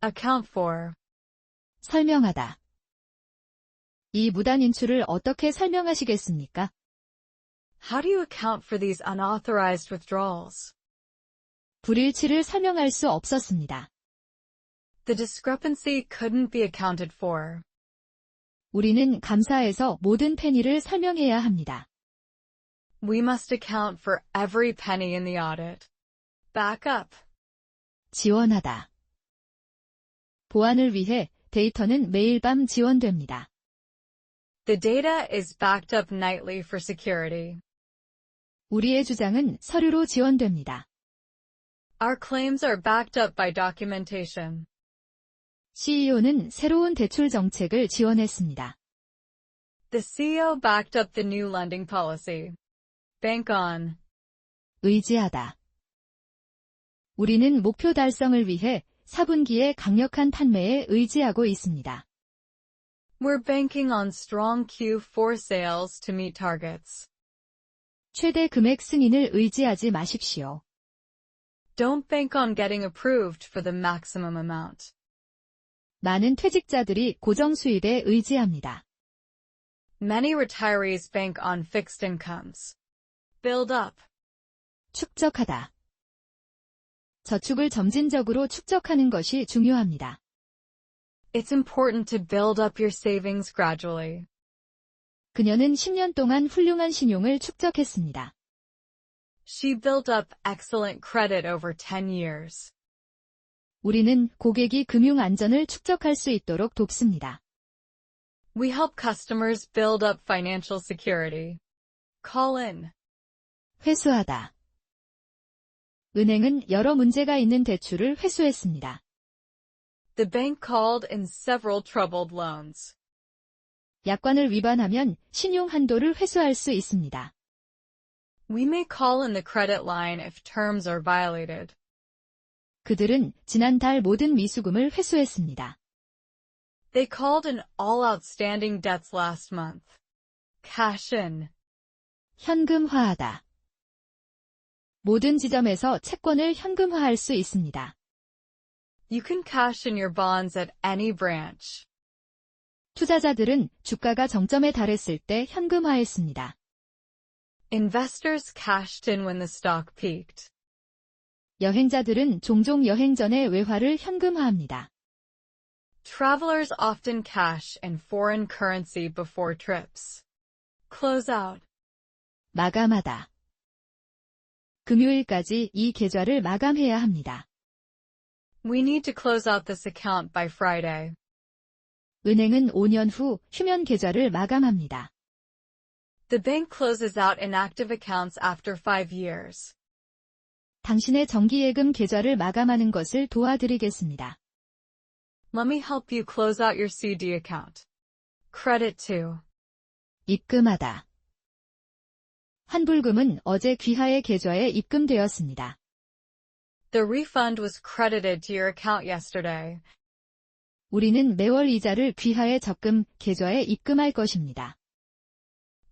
account for. 설명하다. 이 무단 인출을 어떻게 설명하시겠습니까? How do you account for these unauthorized withdrawals? 불일치를 설명할 수 없었습니다. The discrepancy couldn't be accounted for. 우리는 감사에서 모든 페니를 설명해야 합니다. We must account for every penny in the audit. Back up. 지원하다. 보안을 위해 데이터는 매일 밤 지원됩니다. The data is backed up nightly for security. 우리의 주장은 서류로 지원됩니다. Our claims are backed up by documentation. CEO는 새로운 대출 정책을 지원했습니다. The CEO backed up the new lending policy. Bank on. 의지하다. 우리는 목표 달성을 위해 4분기에 강력한 판매에 의지하고 있습니다. We're banking on strong Q4 sales to meet targets. 최대 금액 승인을 의지하지 마십시오. Don't bank on getting approved for the maximum amount. 많은 퇴직자들이 고정 수입에 의지합니다. Many retirees bank on fixed incomes. Build up. 축적하다. 저축을 점진적으로 축적하는 것이 중요합니다. It's important to build up your savings gradually. 그녀는 10년 동안 훌륭한 신용을 축적했습니다. She built up excellent credit over 10 years. 우리는 고객이 금융 안전을 축적할 수 있도록 돕습니다. We help customers build up financial security. Call in. 회수하다. 은행은 여러 문제가 있는 대출을 회수했습니다. The bank called in several troubled loans. 약관을 위반하면 신용 한도를 회수할 수 있습니다. We may call in the credit line if terms are violated. 그들은 지난달 모든 미수금을 회수했습니다. They called in all outstanding debts last month. Cash in. 현금화하다. 모든 지점에서 채권을 현금화할 수 있습니다. You can cash in your bonds at any branch. 투자자들은 주가가 정점에 달했을 때 현금화했습니다. Investors cashed in when the stock peaked. 여행자들은 종종 여행 전에 외화를 현금화합니다. Travelers often cash in foreign currency before trips. Close out. 마감하다. 금요일까지 이 계좌를 마감해야 합니다. We need to close out this account by Friday. 은행은 5년 후 휴면 계좌를 마감합니다. The bank closes out inactive accounts after 5 years. 당신의 정기예금 계좌를 마감하는 것을 도와드리겠습니다. Let me help you close out your CD account. Credit to. 입금하다. 환불금은 어제 귀하의 계좌에 입금되었습니다. The refund was credited to your account yesterday. 우리는 매월 이자를 귀하의 적금 계좌에 입금할 것입니다.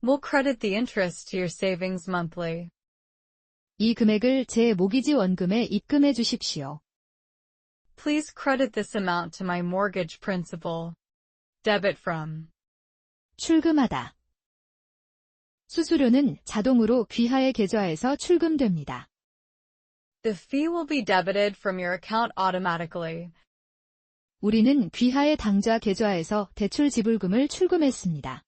We'll credit the interest to your savings monthly. 이 금액을 제 모기지 원금에 입금해 주십시오. Please credit this amount to my mortgage principal. Debit from. 출금하다. 수수료는 자동으로 귀하의 계좌에서 출금됩니다. The fee will be debited from your account automatically. 우리는 귀하의 당좌 계좌에서 대출 지불금을 출금했습니다.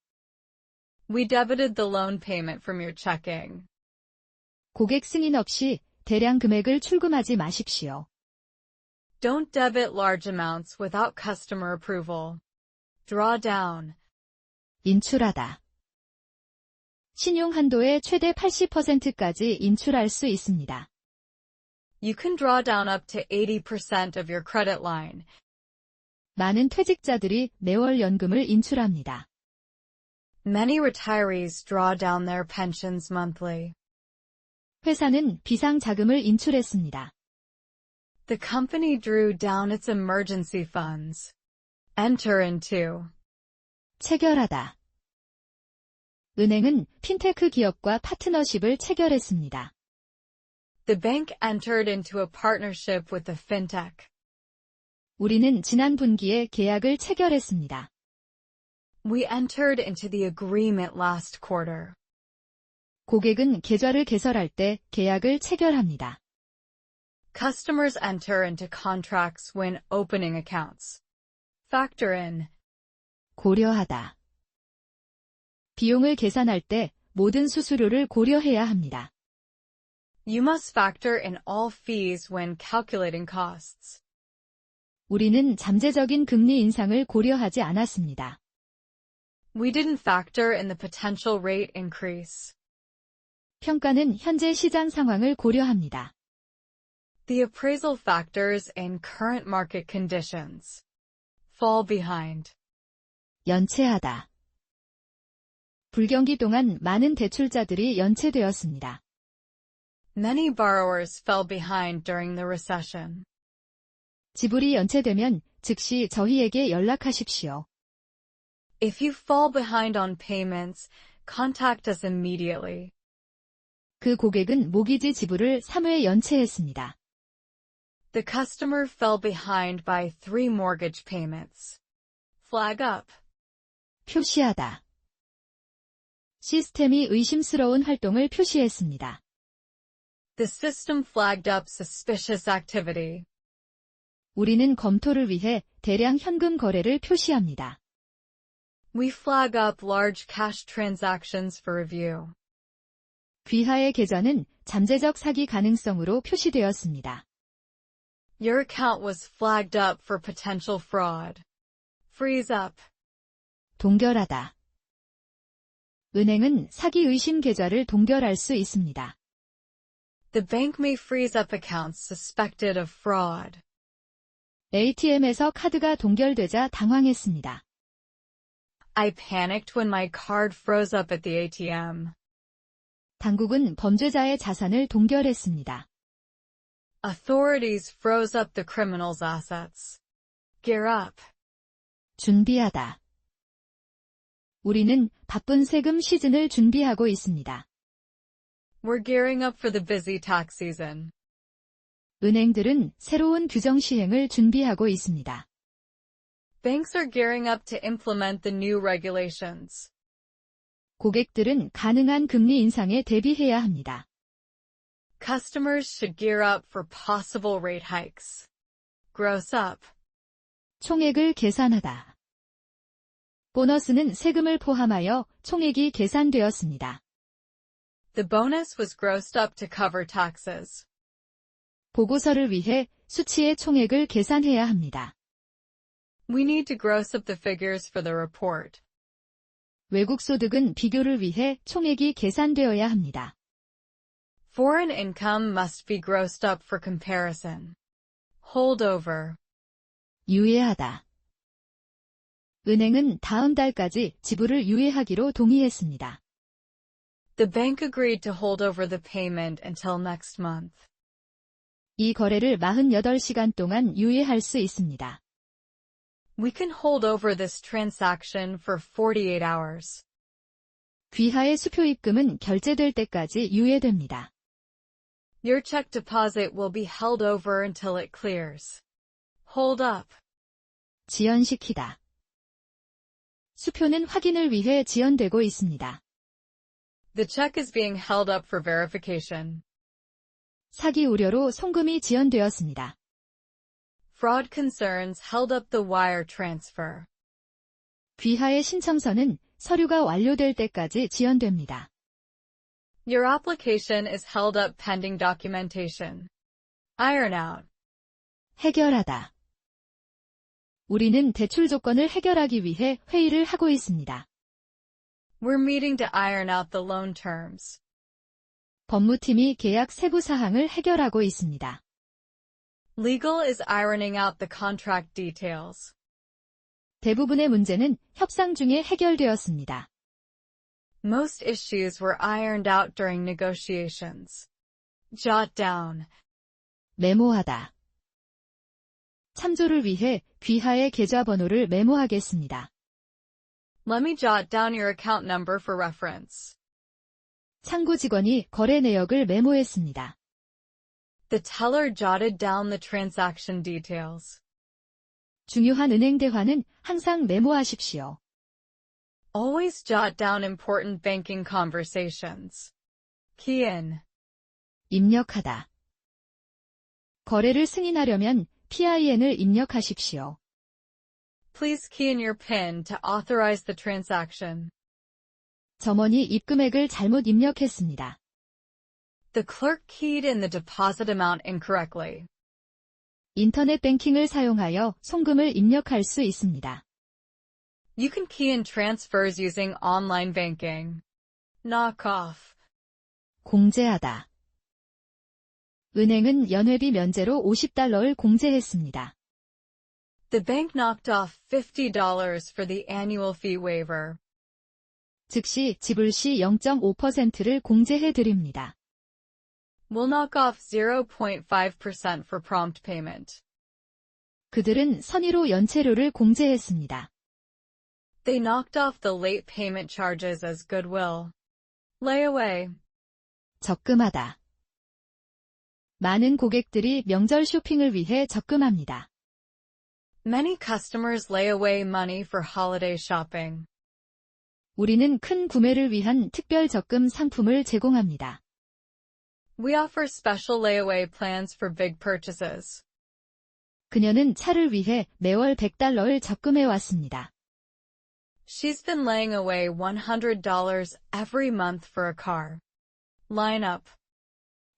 We debited the loan payment from your checking. 고객 승인 없이 대량 금액을 출금하지 마십시오. Don't debit large amounts without customer approval. Draw down. 인출하다. 신용 한도의 최대 80%까지 인출할 수 있습니다. You can draw down up to 80% of your credit line. 많은 퇴직자들이 매월 연금을 인출합니다. Many retirees draw down their pensions monthly. 회사는 비상 자금을 인출했습니다. The company drew down its emergency funds. Enter into. 체결하다. 은행은 핀테크 기업과 파트너십을 체결했습니다. The bank entered into a partnership with the fintech. 우리는 지난 분기에 계약을 체결했습니다. We entered into the agreement last quarter. 고객은 계좌를 개설할 때 계약을 체결합니다. Customers enter into contracts when opening accounts. Factor in. 고려하다. 비용을 계산할 때 모든 수수료를 고려해야 합니다. You must factor in all fees when calculating costs. 우리는 잠재적인 금리 인상을 고려하지 않았습니다. We didn't factor in the potential rate increase. 평가는 현재 시장 상황을 고려합니다. The appraisal factors in current market conditions. Fall behind. 연체하다. 불경기 동안 많은 대출자들이 연체되었습니다. Many borrowers fell behind during the recession. 지불이 연체되면 즉시 저희에게 연락하십시오. If you fall behind on payments, contact us immediately. 그 고객은 모기지 지불을 3회 연체했습니다. The customer fell behind by 3 mortgage payments. Flag up. 표시하다. 시스템이 의심스러운 활동을 표시했습니다. The system flagged up suspicious activity. 우리는 검토를 위해 대량 현금 거래를 표시합니다. We flag up large cash transactions for review. 귀하의 계좌는 잠재적 사기 가능성으로 표시되었습니다. Your account was flagged up for potential fraud. Freeze up. 동결하다. 은행은 사기 의심 계좌를 동결할 수 있습니다. The bank may freeze up accounts suspected of fraud. ATM에서 카드가 동결되자 당황했습니다. I panicked when my card froze up at the ATM. 당국은 범죄자의 자산을 동결했습니다. Authorities froze up the criminal's assets. Gear up. 준비하다. 우리는 바쁜 세금 시즌을 준비하고 있습니다. We're gearing up for the busy tax season. 은행들은 새로운 규정 시행을 준비하고 있습니다. Banks are gearing up to implement the new regulations. 고객들은 가능한 금리 인상에 대비해야 합니다. Customers should gear up for possible rate hikes. Gross up. 총액을 계산하다. 보너스는 세금을 포함하여 총액이 계산되었습니다. The bonus was grossed up to cover taxes. 보고서를 위해 수치의 총액을 계산해야 합니다. We need to gross up the figures for the report. 외국 소득은 비교를 위해 총액이 계산되어야 합니다. Foreign income must be grossed up for comparison. Holdover. 유예하다. 은행은 다음 달까지 지불을 유예하기로 동의했습니다. The bank agreed to hold over the payment until next month. 이 거래를 48시간 동안 유예할 수 있습니다. We can hold over this transaction for 48 hours. 귀하의 수표 입금은 결제될 때까지 유예됩니다. Your check deposit will be held over until it clears. Hold up. 지연시키다. 수표는 확인을 위해 지연되고 있습니다. The check is being held up for verification. 사기 우려로 송금이 지연되었습니다. Fraud concerns held up the wire transfer. 귀하의 신청서는 서류가 완료될 때까지 지연됩니다. Your application is held up pending documentation. Iron out. 해결하다. 우리는 대출 조건을 해결하기 위해 회의를 하고 있습니다. We're meeting to iron out the loan terms. 법무팀이 계약 세부 사항을 해결하고 있습니다. Legal is ironing out the contract details. 대부분의 문제는 협상 중에 해결되었습니다. Most issues were ironed out during negotiations. Jot down. 메모하다. 참조를 위해 귀하의 계좌번호를 메모하겠습니다. Let me jot down your account number for reference. 창구 직원이 거래 내역을 메모했습니다. The teller jotted down the transaction details. 중요한 은행 대화는 항상 메모하십시오. Always jot down important banking conversations. Key in. 입력하다. 거래를 승인하려면 PIN을 입력하십시오. Please key in your PIN to authorize the transaction. 점원이 입금액을 잘못 입력했습니다. The clerk keyed in the deposit amount incorrectly. 인터넷 뱅킹을 사용하여 송금을 입력할 수 있습니다. You can key in transfers using online banking. Knock off. 공제하다. 은행은 연회비 면제로 $50를 공제했습니다. The bank knocked off $50 for the annual fee waiver. 즉시 지불 시 0.5%를 공제해 드립니다. We'll knock off 0.5% for prompt payment. 그들은 선의로 연체료를 공제했습니다. They knocked off the late payment charges as goodwill. Layaway. 적금하다. 많은 고객들이 명절 쇼핑을 위해 적금합니다. Many customers lay away money for holiday shopping. 우리는 큰 구매를 위한 특별 적금 상품을 제공합니다. We offer special layaway plans for big purchases. 그녀는 차를 위해 매월 $100를 적금해 왔습니다. She's been laying away $100 every month for a car. Line up.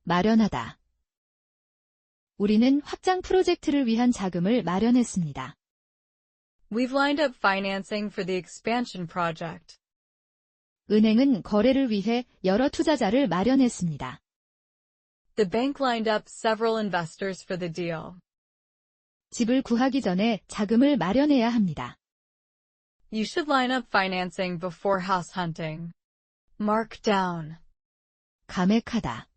마련하다. 우리는 확장 프로젝트를 위한 자금을 마련했습니다. We've lined up financing for the expansion project. 은행은 거래를 위해 여러 투자자를 마련했습니다. The bank lined up several investors for the deal. 집을 구하기 전에 자금을 마련해야 합니다. You should line up financing before house hunting. Mark down. 감액하다.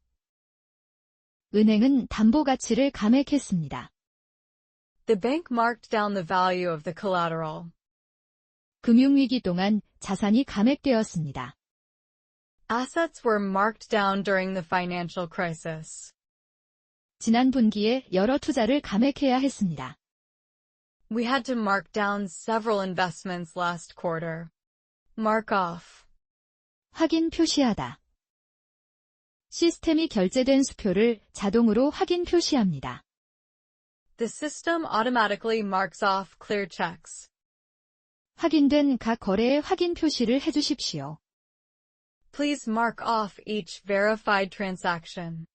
은행은 담보 가치를 감액했습니다. The bank marked down the value of the collateral. 금융위기 동안 자산이 감액되었습니다. Assets were marked down during the financial crisis. 지난 분기에 여러 투자를 감액해야 했습니다. We had to mark down several investments last quarter. Mark off. 확인 표시하다. 시스템이 결제된 수표를 자동으로 확인 표시합니다. The system automatically marks off clear checks. 확인된 각 거래의 확인 표시를 해주십시오. Please mark off each verified transaction.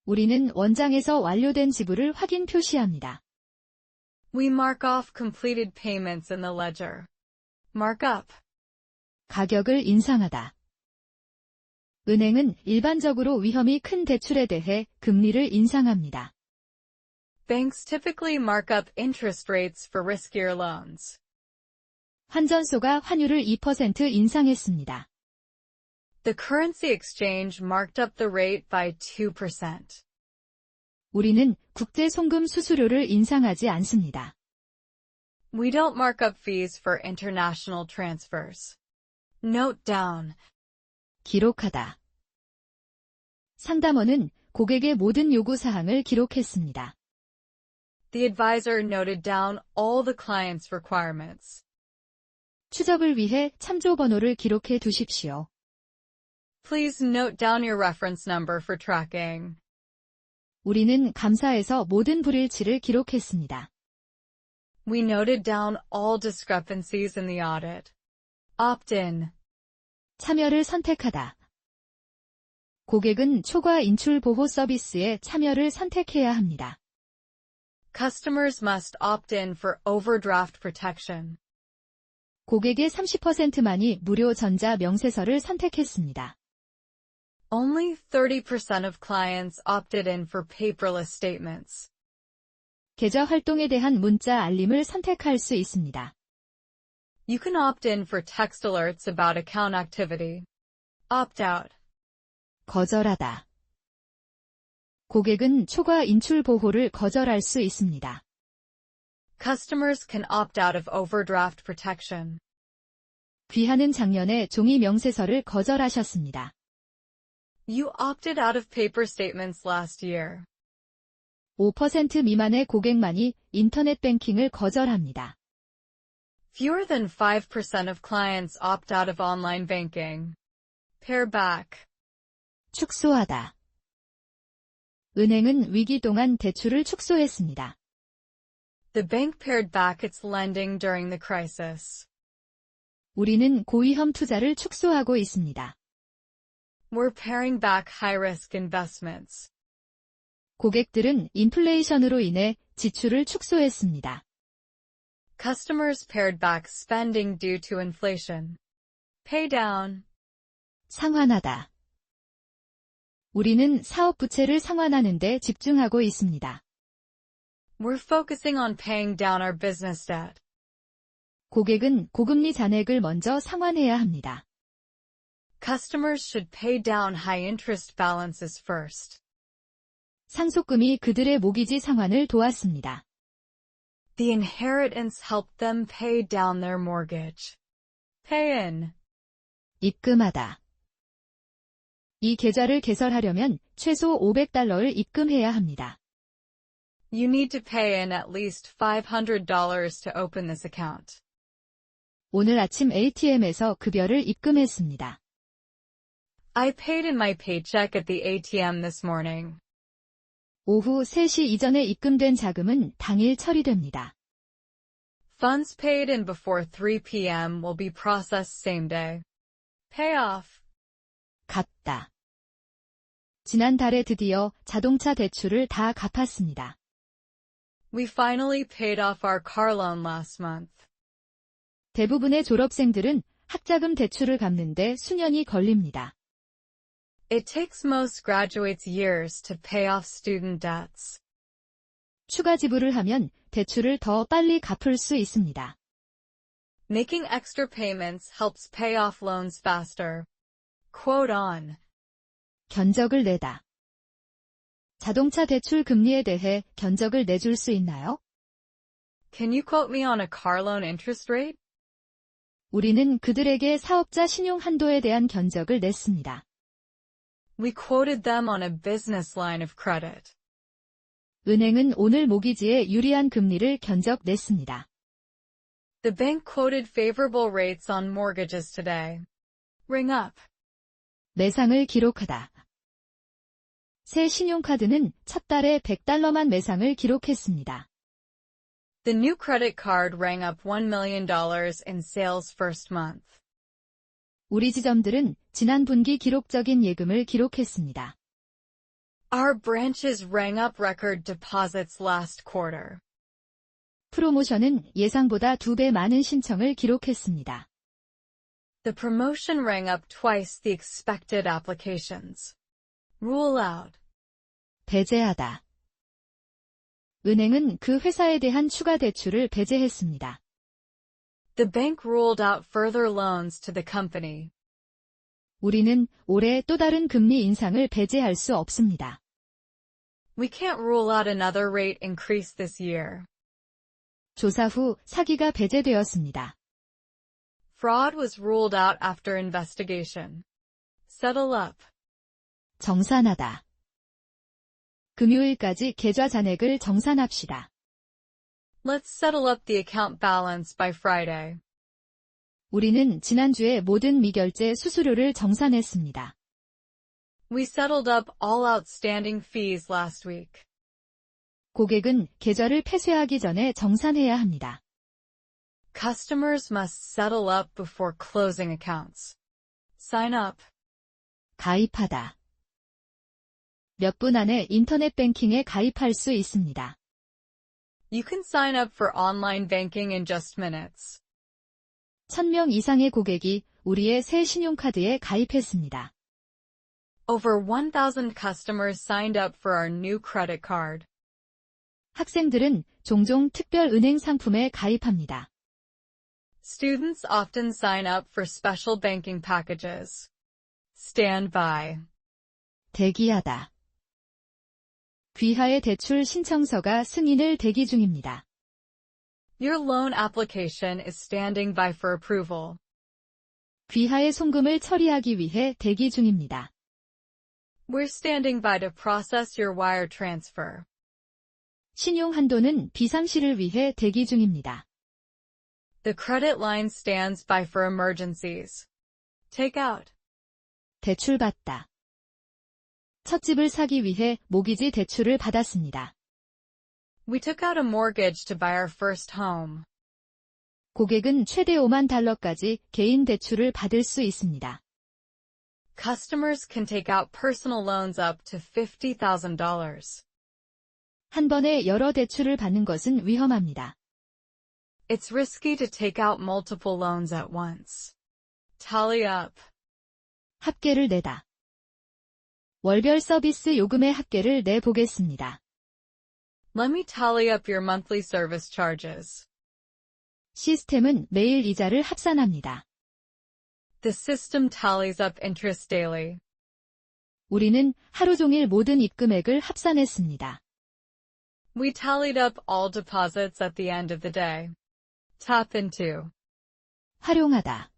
우리는 원장에서 완료된 지불을 확인 표시합니다. We mark off completed payments in the ledger. Mark up. 가격을 인상하다. 은행은 일반적으로 위험이 큰 대출에 대해 금리를 인상합니다. Banks typically mark up interest rates for riskier loans. 환전소가 환율을 2% 인상했습니다. The currency exchange marked up the rate by 2%. 우리는 국제 송금 수수료를 인상하지 않습니다. We don't mark up fees for international transfers. Note down. 기록하다. 상담원은 고객의 모든 요구사항을 기록했습니다. The advisor noted down all the client's requirements. 추적을 위해 참조 번호를 기록해 두십시오. Please note down your reference number for tracking. 우리는 감사에서 모든 불일치를 기록했습니다. We noted down all discrepancies in the audit. Opt-in. 참여를 선택하다. 고객은 초과 인출 보호 서비스에 참여를 선택해야 합니다. Customers must opt in for overdraft protection. 고객의 30%만이 무료 전자 명세서를 선택했습니다. Only 30% of clients opted in for paperless statements. 계좌 활동에 대한 문자 알림을 선택할 수 있습니다. You can opt in for text alerts about account activity. Opt out. 거절하다. 고객은 초과 인출 보호를 거절할 수 있습니다. Customers can opt out of overdraft protection. 귀하는 작년에 종이 명세서를 거절하셨습니다. You opted out of paper statements last year. 5% 미만의 고객만이 인터넷 뱅킹을 거절합니다. Fewer than 5% of clients opt out of online banking. Pare back. 축소하다. 은행은 위기 동안 대출을 축소했습니다. The bank pared back its lending during the crisis. 우리는 고위험 투자를 축소하고 있습니다. We're paring back high-risk investments. 고객들은 인플레이션으로 인해 지출을 축소했습니다. Customers pared back spending due to inflation. Pay down. 상환하다. 우리는 사업 부채를 상환하는 데 집중하고 있습니다. We're focusing on paying down our business debt. 고객은 고금리 잔액을 먼저 상환해야 합니다. Customers should pay down high-interest balances first. 상속금이 그들의 모기지 상환을 도왔습니다. The inheritance helped them pay down their mortgage. Pay in. 입금하다. 이 계좌를 개설하려면 최소 $500를 입금해야 합니다. You need to pay in at least $500 to open this account. 오늘 아침 ATM에서 급여를 입금했습니다. I paid in my paycheck at the ATM this morning. 오후 3시 이전에 입금된 자금은 당일 처리됩니다. Funds paid in before 3 p.m. will be processed same day. Pay off. 갚다. 지난달에 드디어 자동차 대출을 다 갚았습니다. We finally paid off our car loan last month. 대부분의 졸업생들은 학자금 대출을 갚는데 수년이 걸립니다. It takes most graduates years to pay off student debts. 추가 지불을 하면 대출을 더 빨리 갚을 수 있습니다. Making extra payments helps pay off loans faster. Quote on. 견적을 내다. 자동차 대출 금리에 대해 견적을 내줄 수 있나요? Can you quote me on a car loan interest rate? 우리는 그들에게 사업자 신용 한도에 대한 견적을 냈습니다. We quoted them on a business line of credit. 은행은 오늘 모기지에 유리한 금리를 견적 냈습니다. The bank quoted favorable rates on mortgages today. Ring up. 매상을 기록하다. 새 신용카드는 첫 달에 $100만 매상을 기록했습니다. The new credit card rang up $1 million in sales first month. 우리 지점들은 지난 분기 기록적인 예금을 기록했습니다. Our branches rang up record deposits last quarter. 프로모션은 예상보다 2배 많은 신청을 기록했습니다. The promotion rang up twice the expected applications. Rule out. 배제하다. 은행은 그 회사에 대한 추가 대출을 배제했습니다. The bank ruled out further loans to the company. 우리는 올해 또 다른 금리 인상을 배제할 수 없습니다. We can't rule out another rate increase this year. 조사 후 사기가 배제되었습니다. Fraud was ruled out after investigation. Settle up. 정산하다. 금요일까지 계좌 잔액을 정산합시다. Let's settle up the account balance by Friday. 우리는 지난주에 모든 미결제 수수료를 정산했습니다. We settled up all outstanding fees last week. 고객은 계좌를 폐쇄하기 전에 정산해야 합니다. Customers must settle up before closing accounts. Sign up. 가입하다. 몇 분 안에 인터넷 뱅킹에 가입할 수 있습니다. You can sign up for online banking in just minutes. 1000명 이상의 고객이 우리의 새 신용카드에 가입했습니다. Over 1,000 customers signed up for our new credit card. 학생들은 종종 특별 은행 상품에 가입합니다. Students often sign up for special banking packages. Stand by. 대기하다. 귀하의 대출 신청서가 승인을 대기 중입니다. Your loan application is standing by for approval. 귀하의 송금을 처리하기 위해 대기 중입니다. We're standing by to process your wire transfer. 신용 한도는 비상시를 위해 대기 중입니다. The credit line stands by for emergencies. Take out. 대출받다. 첫 집을 사기 위해 모기지 대출을 받았습니다. We took out a mortgage to buy our first home. 고객은 최대 5만 달러까지 개인 대출을 받을 수 있습니다. Customers can take out personal loans up to $50,000. 한 번에 여러 대출을 받는 것은 위험합니다. It's risky to take out multiple loans at once. Tally up. 합계를 내다. 월별 서비스 요금의 합계를 내보겠습니다. Let me tally up your monthly service charges. 시스템은 매일 이자를 합산합니다. The system tallies up interest daily. 우리는 하루 종일 모든 입금액을 합산했습니다. We tallied up all deposits at the end of the day. Tap into. 활용하다.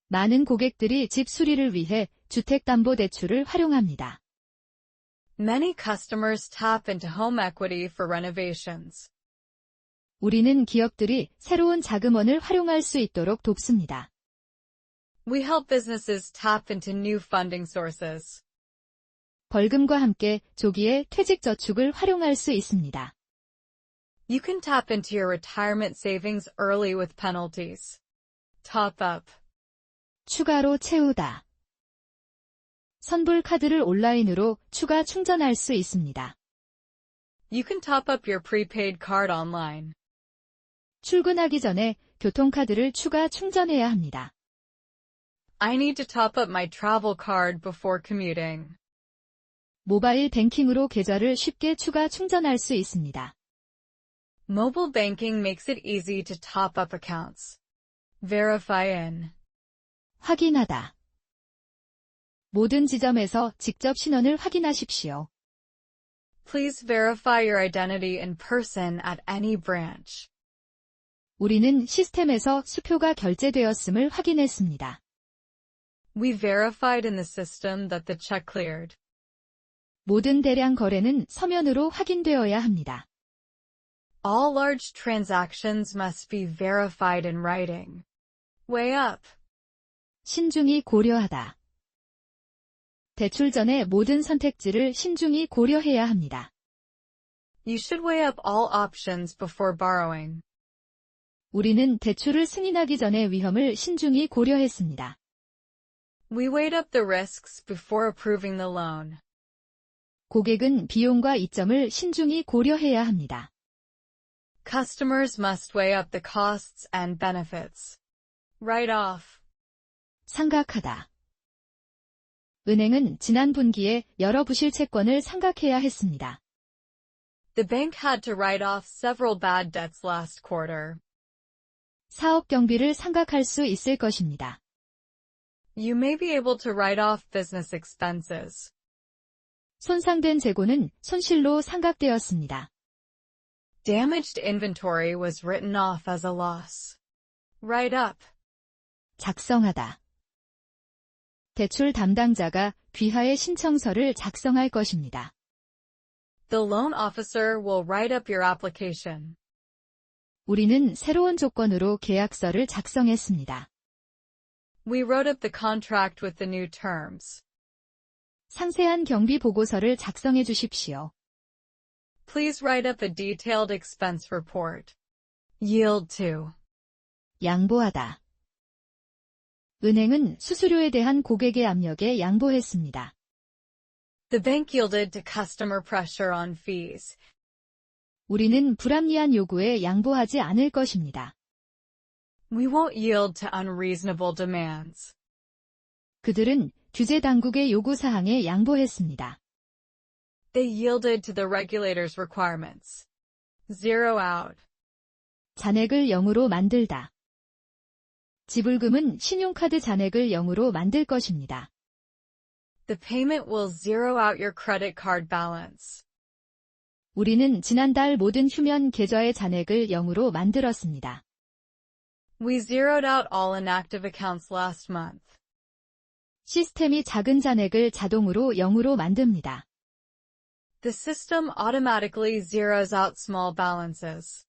많은 고객들이 집 수리를 위해 주택담보대출을 활용합니다. Many customers tap into home equity for renovations. 우리는 기업들이 새로운 자금원을 활용할 수 있도록 돕습니다. We help businesses tap into new funding sources. 벌금과 함께 조기에 퇴직저축을 활용할 수 있습니다. You can tap into your retirement savings early with penalties. Top up. 추가로 채우다. 선불 카드를 온라인으로 추가 충전할 수 있습니다. You can top up your prepaid card online. 출근하기 전에 교통카드를 추가 충전해야 합니다. I need to top up my travel card before commuting. 모바일 뱅킹으로 계좌를 쉽게 추가 충전할 수 있습니다. Mobile banking makes it easy to top up accounts. Verify in. 확인하다. 모든 지점에서 직접 신원을 확인하십시오. Please verify your identity in person at any branch. 우리는 시스템에서 수표가 결제되었음을 확인했습니다. We verified in the system that the check cleared. 모든 대량 거래는 서면으로 확인되어야 합니다. All large transactions must be verified in writing. Weigh up. 신중히 고려하다. 대출 전에 모든 선택지를 신중히 고려해야 합니다. You should weigh up all options before borrowing. 우리는 대출을 승인하기 전에 위험을 신중히 고려했습니다. We weighed up the risks before approving the loan. 고객은 비용과 이점을 신중히 고려해야 합니다. Customers must weigh up the costs and benefits. Write off. 상각하다. 은행은 지난 분기에 여러 부실 채권을 상각해야 했습니다. The bank had to write off several bad debts last quarter. 사업 경비를 상각할 수 있을 것입니다. You may be able to write off business expenses. 손상된 재고는 손실로 상각되었습니다. Damaged inventory was written off as a loss. Write up. 작성하다. 대출 담당자가 귀하의 신청서를 작성할 것입니다. The loan officer will write up your application. 우리는 새로운 조건으로 계약서를 작성했습니다. We wrote up the contract with the new terms. 상세한 경비 보고서를 작성해 주십시오. Please write up a detailed expense report. Yield to. 양보하다. 은행은 수수료에 대한 고객의 압력에 양보했습니다. The bank yielded to customer pressure on fees. 우리는 불합리한 요구에 양보하지 않을 것입니다. We won't yield to unreasonable demands. 그들은 규제 당국의 요구사항에 양보했습니다. They yielded to the regulator's requirements. Zero out. 잔액을 0으로 만들다. 지불금은 신용카드 잔액을 0으로 만들 것입니다. The payment will zero out your credit card balance. 우리는 지난달 모든 휴면 계좌의 잔액을 0으로 만들었습니다. We zeroed out all inactive accounts last month. 시스템이 작은 잔액을 자동으로 0으로 만듭니다. The system automatically zeroes out small balances.